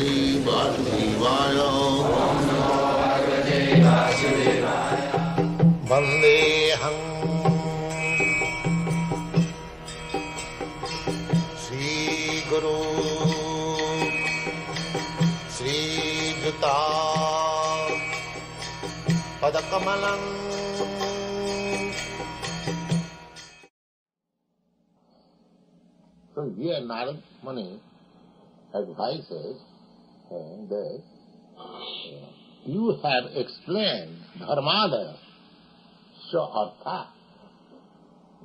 Bhagavate Vasudevaya. Vandeham Sri Guru Sri Juta Padakamalam. So here Narad Muni advises that you have explained Dharmadaya, so Artha.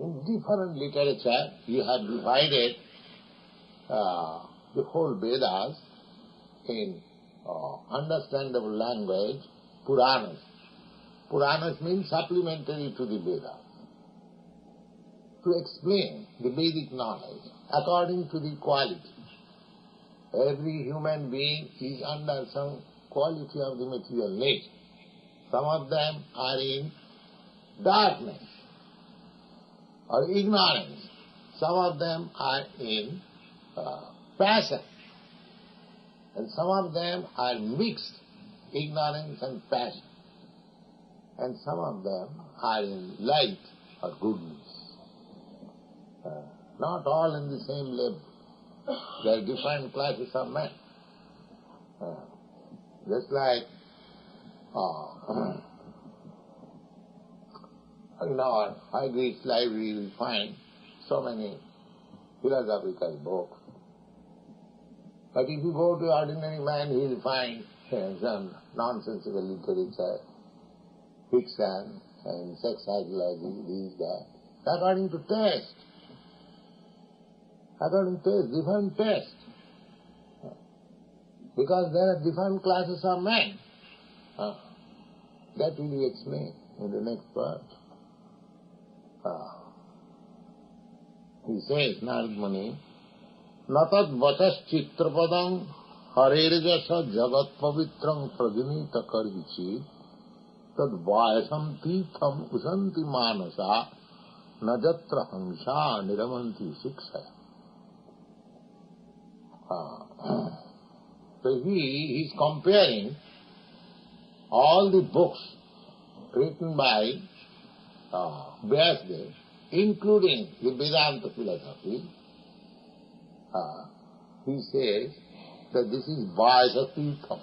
In different literature you have divided the whole Vedas in understandable language, Puranas. Puranas means supplementary to the Vedas. To explain the Vedic knowledge according to the quality. Every human being is under some quality of the material nature. Some of them are in darkness or ignorance. Some of them are in passion. And some of them are mixed, ignorance and passion. And some of them are in light or goodness. Not all in the same level. There are different classes of men. Just like in our high Greek library we find so many philosophical books. But if you go to ordinary man, he will find some nonsensical literature, fiction, and sex psychology, this, that. According to taste. According to taste, different taste. Because there are different classes of men. That will be explained in the next part. He says, Narad Muni, Natad vachas chitrapadam harerjasa jagat pavitram prajunita karvichi tad vayasam titham usanti manasa najatra hamsa niramanti shiksaya. So he is comparing all the books written by Vyasadeva, including the Vedanta philosophy. He says that this is Vayasa Titham.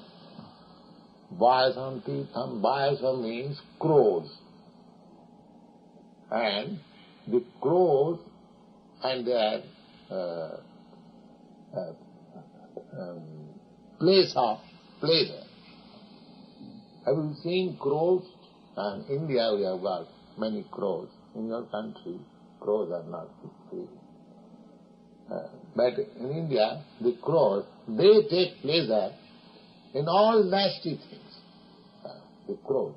Vayasa Titham, Vayasa means crows. And the crows and their place of pleasure. Have you seen crows? In India we have got many crows. In your country, crows are not free. But in India, the crows, they take pleasure in all nasty things. The crows.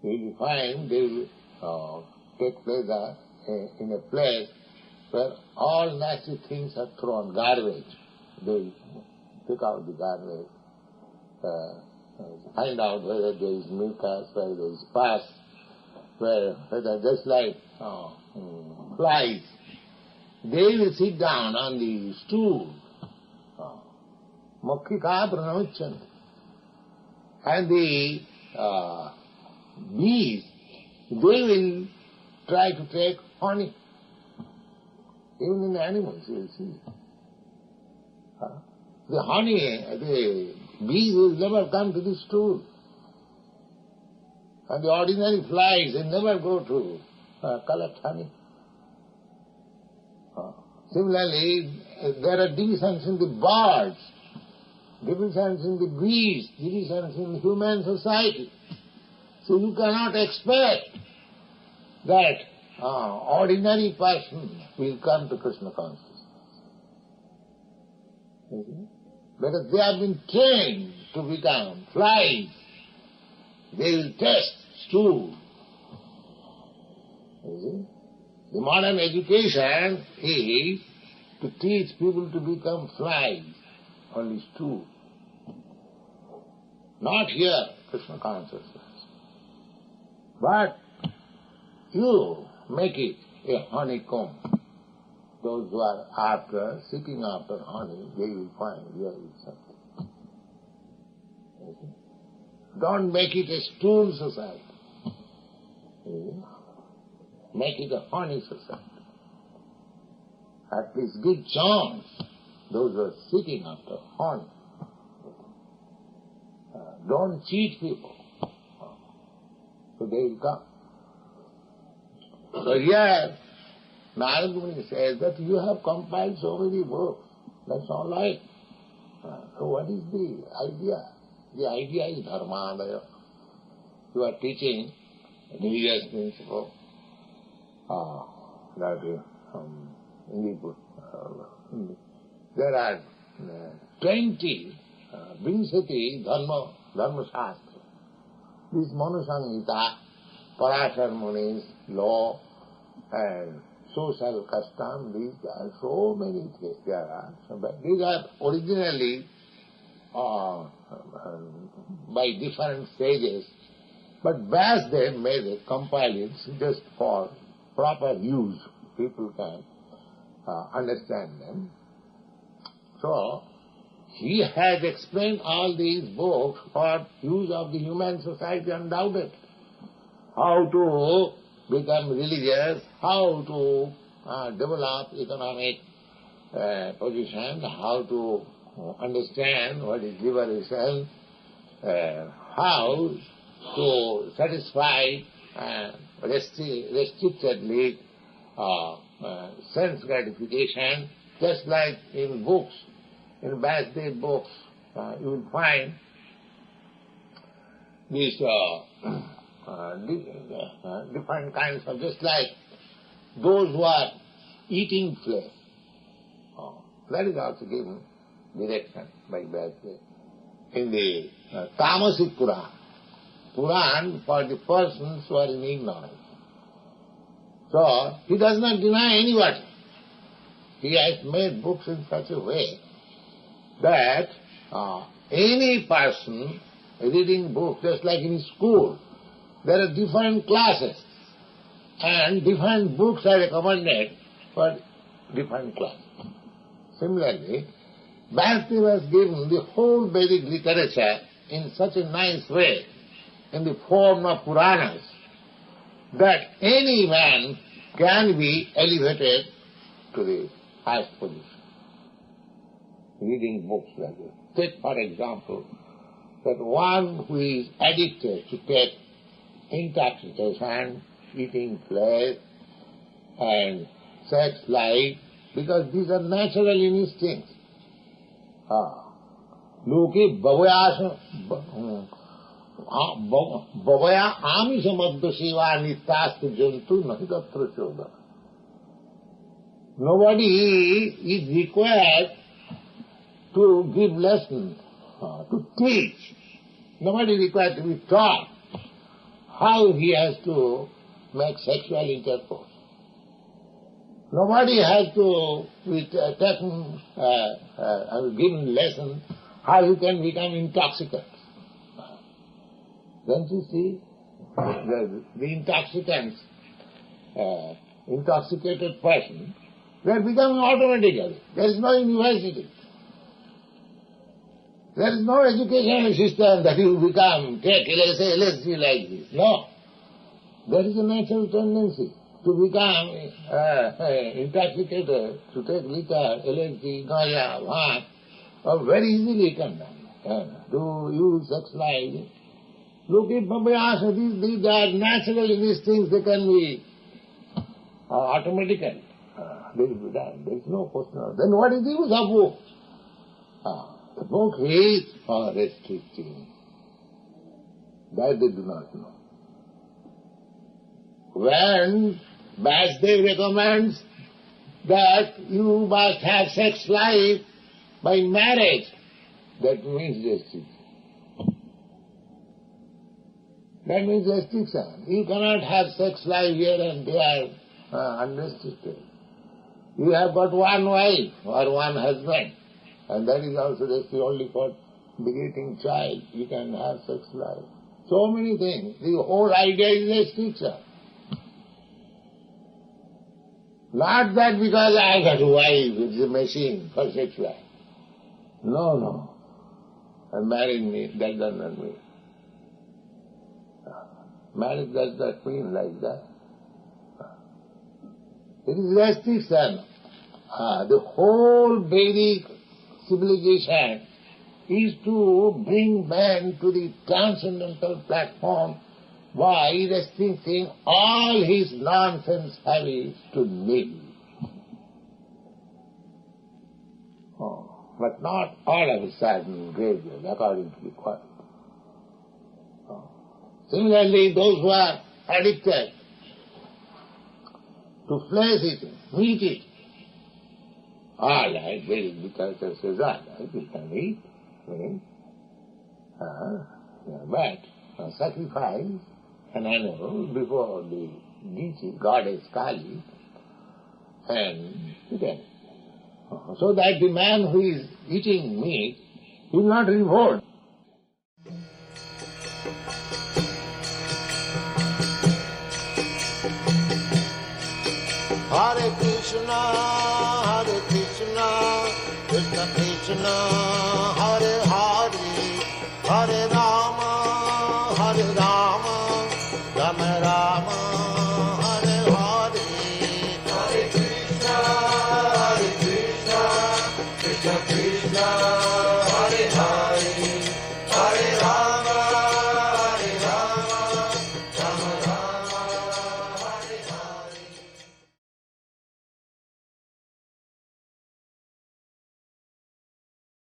You will find they will take pleasure in a place where all nasty things are thrown, garbage. They pick out the garbage, find out whether there is mucus, whether there is pus, whether just like flies. They will sit down on the stool, mokkika pranamichanti. And the bees, they will try to take honey. Even in animals, you will see. The honey, the bees will never come to the stool. And the ordinary flies, they never go to collect honey. Similarly, there are divisions in the birds, divisions in the bees, divisions in human society. So you cannot expect that ordinary person will come to Krishna consciousness. Because they have been trained to become flies. They will taste stool. The modern education is to teach people to become flies, only stool. Not here, Krishna consciousness. But you make it a honeycomb. those who are seeking after honey, they will find here is something. Don't make it a stool society. Make it a honey society. At least give chance those who are seeking after honey. Don't cheat people. So they will come. So here, Narada Muni says that you have compiled so many books. That's all right. So what is the idea? The idea is dharmadaya. You are teaching religious principle. There are 20 Vinsati Dharma Shastra. This Manusangita, Parashar Muni's law and social custom, these are so many things. There are. But these are originally by different stages. But Vyasdev made it, compiled it just for proper use. People can understand them. So, he has explained all these books for use of the human society undoubtedly. How to become religious, how to develop economic position, how to understand what is liberation, how to satisfy restrictedly sense gratification, just like in books. In Vyasdev books, you will find these different kinds of, just like those who are eating flesh. That is also given direction by Vyasdev. In the Tamasic Puran, Puran for the persons who are in ignorance. So, he does not deny anybody. He has made books in such a way that any person reading books, just like in school, there are different classes and different books are recommended for different classes. Similarly, Vyasdev has given the whole Vedic literature in such a nice way, in the form of Puranas, that any man can be elevated to the highest position. Reading books like this. Take, for example, that one who is addicted to take intoxication, eating flesh, and sex life, because these are natural instincts. Loke bhavaya amishamadda seva nityastu jantu nahi tatra chodana. Nobody is required to give lessons, to teach. Nobody is required to be taught how he has to make sexual intercourse. Nobody has to be given lessons how you can become intoxicant. Don't you see? The intoxicants, intoxicated person, they are becoming automatically. There is no university. There is no educational system that you become, take LSD like this. No. There is a natural tendency to become intoxicated, to take liquor, LSD, ganja, bhang, very easily can done. To use sex life. Look at Babaya, these are natural instincts, they can be automatically. They will be done. There is no question. Then what is the use of book? The book is for restricting. That they do not know. When Vyasdev recommends that you must have sex life by marriage, that means restriction. That means restriction. You cannot have sex life here and there unrestricted. You have got one wife or one husband, and that is also restricted only for begetting child. You can have sex life. So many things. The whole idea is restriction. Not that because I got a wife, it's a machine for sex life. No. And marrying me, that does not mean. Marriage does not mean like that. It is restriction. The whole Vedic civilization is to bring man to the transcendental platform by restricting all his nonsense habits to nil. But not all of a sudden gradually, according to the quality. Similarly, those who are addicted to flesh eating, meat eating, all right, the culture says all right, you can eat, but sacrifice an animal before the deity, goddess Kali, and then, so that the man who is eating meat will not revolt. Hare Krishna, Krishna Krishna, Hare Hare, Hare Rama, Rama Rama.